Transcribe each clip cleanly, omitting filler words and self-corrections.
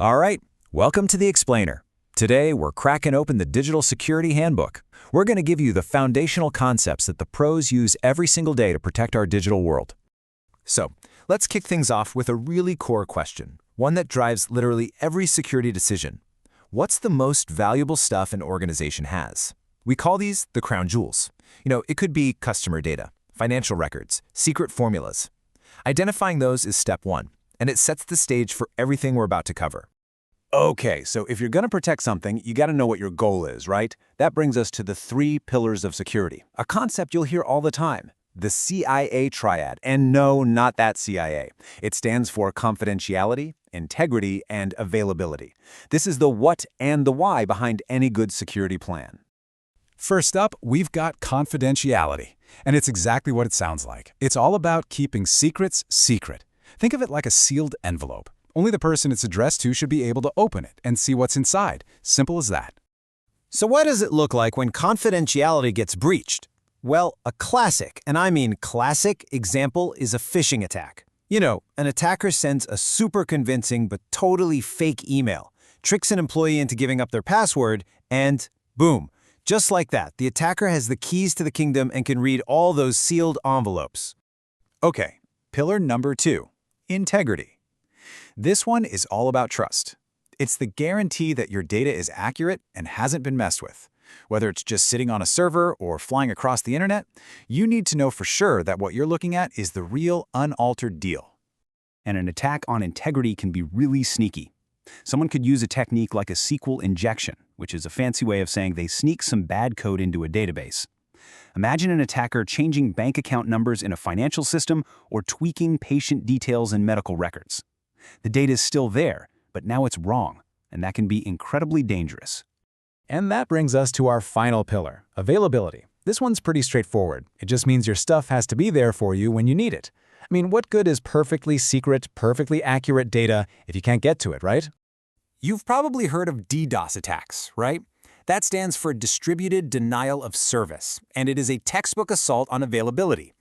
All right, welcome to the Explainer. Today, we're cracking open the Digital Security Handbook. We're going to give you the foundational concepts that the pros use every single day to protect our digital world. So, let's kick things off with a really core question, one that drives literally every security decision. What's the most valuable stuff an organization has? We call these the crown jewels. It could be customer data, financial records, secret formulas. Identifying those is step one, and it sets the stage for everything we're about to cover. Okay, so if you're going to protect something, you got to know what your goal is, right? That brings us to the 3 pillars of security, a concept you'll hear all the time, the CIA Triad. And no, not that CIA. It stands for confidentiality, integrity, and availability. This is the what and the why behind any good security plan. First up, we've got confidentiality, and it's exactly what it sounds like. It's all about keeping secrets secret. Think of it like a sealed envelope. Only the person it's addressed to should be able to open it and see what's inside. Simple as that. So what does it look like when confidentiality gets breached? Well, a classic, and I mean classic, example is a phishing attack. An attacker sends a super convincing but totally fake email, tricks an employee into giving up their password, and boom. Just like that, the attacker has the keys to the kingdom and can read all those sealed envelopes. Okay, pillar number 2, integrity. This one is all about trust. It's the guarantee that your data is accurate and hasn't been messed with. Whether it's just sitting on a server or flying across the internet, you need to know for sure that what you're looking at is the real, unaltered deal. And an attack on integrity can be really sneaky. Someone could use a technique like a SQL injection, which is a fancy way of saying they sneak some bad code into a database. Imagine an attacker changing bank account numbers in a financial system or tweaking patient details in medical records. The data is still there, but now it's wrong, and that can be incredibly dangerous. And that brings us to our final pillar, availability. This one's pretty straightforward. It just means your stuff has to be there for you when you need it. I mean, what good is perfectly secret, perfectly accurate data if you can't get to it, right? You've probably heard of DDoS attacks, right? That stands for Distributed Denial of Service, and it is a textbook assault on availability.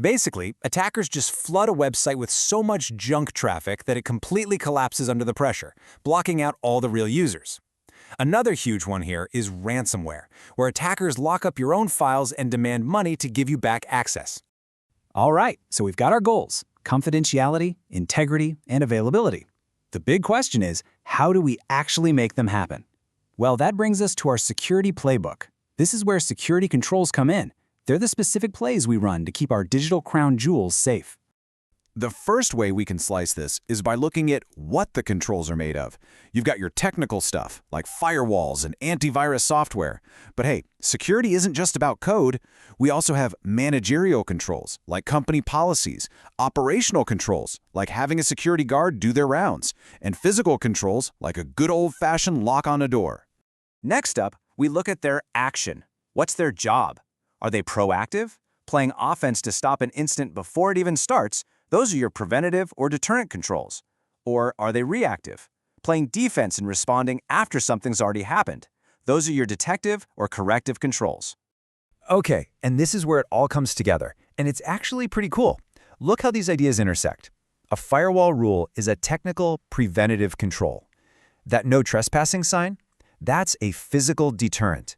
Basically, attackers just flood a website with so much junk traffic that it completely collapses under the pressure, blocking out all the real users. Another huge one here is ransomware, where attackers lock up your own files and demand money to give you back access. All right, so we've got our goals: confidentiality, integrity, and availability. The big question is, how do we actually make them happen? Well, that brings us to our security playbook. This is where security controls come in. They're the specific plays we run to keep our digital crown jewels safe. The first way we can slice this is by looking at what the controls are made of. You've got your technical stuff, like firewalls and antivirus software. But hey, security isn't just about code. We also have managerial controls, like company policies, operational controls, like having a security guard do their rounds, and physical controls, like a good old-fashioned lock on a door. Next up, we look at their action. What's their job? Are they proactive? Playing offense to stop an incident before it even starts? Those are your preventive or deterrent controls. Or are they reactive? Playing defense and responding after something's already happened. Those are your detective or corrective controls. Okay, and this is where it all comes together, and it's actually pretty cool. Look how these ideas intersect. A firewall rule is a technical preventative control. That no trespassing sign? That's a physical deterrent.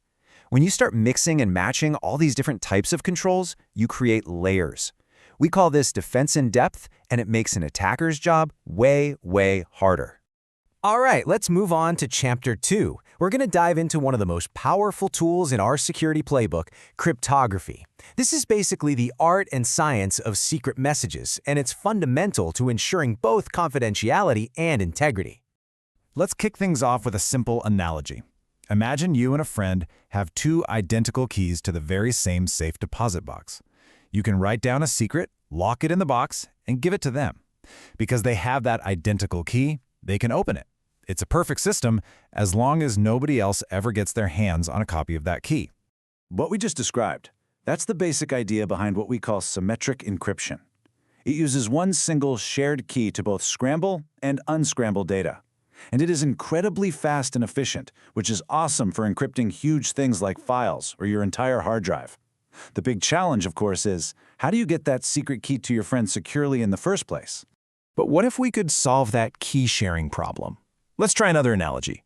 When you start mixing and matching all these different types of controls, you create layers. We call this defense in depth, and it makes an attacker's job way, way harder. All right, let's move on to Chapter 2. We're going to dive into one of the most powerful tools in our security playbook, cryptography. This is basically the art and science of secret messages, and it's fundamental to ensuring both confidentiality and integrity. Let's kick things off with a simple analogy. Imagine you and a friend have 2 identical keys to the very same safe deposit box. You can write down a secret, lock it in the box, and give it to them. Because they have that identical key, they can open it. It's a perfect system as long as nobody else ever gets their hands on a copy of that key. What we just described, that's the basic idea behind what we call symmetric encryption. It uses one single shared key to both scramble and unscramble data. And it is incredibly fast and efficient, which is awesome for encrypting huge things like files or your entire hard drive. The big challenge, of course, is how do you get that secret key to your friend securely in the first place? But what if we could solve that key sharing problem? Let's try another analogy.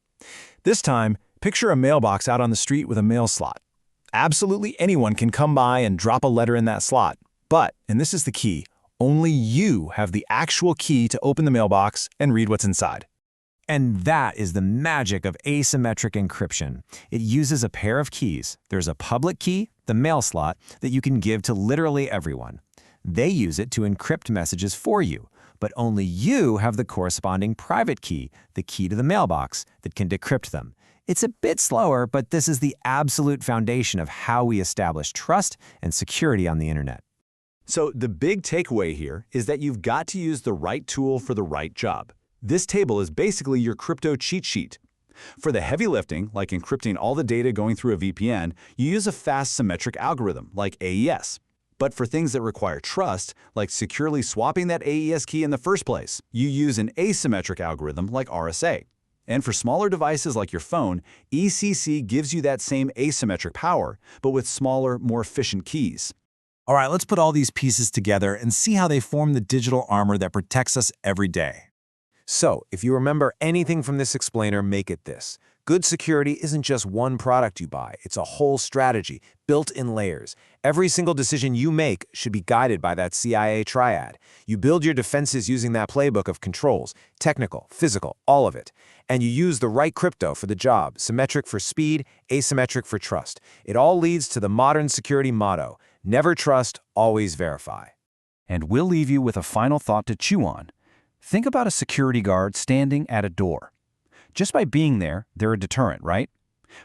This time, picture a mailbox out on the street with a mail slot. Absolutely anyone can come by and drop a letter in that slot. But, and this is the key, only you have the actual key to open the mailbox and read what's inside. And that is the magic of asymmetric encryption. It uses a pair of keys. There's a public key, the mail slot, that you can give to literally everyone. They use it to encrypt messages for you, but only you have the corresponding private key, the key to the mailbox, that can decrypt them. It's a bit slower, but this is the absolute foundation of how we establish trust and security on the internet. So the big takeaway here is that you've got to use the right tool for the right job. This table is basically your crypto cheat sheet. For the heavy lifting, like encrypting all the data going through a VPN, you use a fast symmetric algorithm like AES. But for things that require trust, like securely swapping that AES key in the first place, you use an asymmetric algorithm like RSA. And for smaller devices like your phone, ECC gives you that same asymmetric power, but with smaller, more efficient keys. All right, let's put all these pieces together and see how they form the digital armor that protects us every day. So, if you remember anything from this explainer, make it this. Good security isn't just one product you buy. It's a whole strategy, built in layers. Every single decision you make should be guided by that CIA Triad. You build your defenses using that playbook of controls, technical, physical, all of it. And you use the right crypto for the job, symmetric for speed, asymmetric for trust. It all leads to the modern security motto, never trust, always verify. And we'll leave you with a final thought to chew on. Think about a security guard standing at a door. Just by being there, they're a deterrent, right?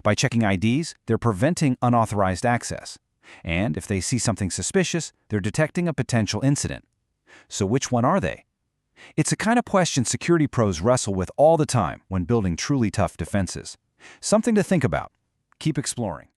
By checking IDs, they're preventing unauthorized access. And if they see something suspicious, they're detecting a potential incident. So which one are they? It's a kind of question security pros wrestle with all the time when building truly tough defenses. Something to think about. Keep exploring.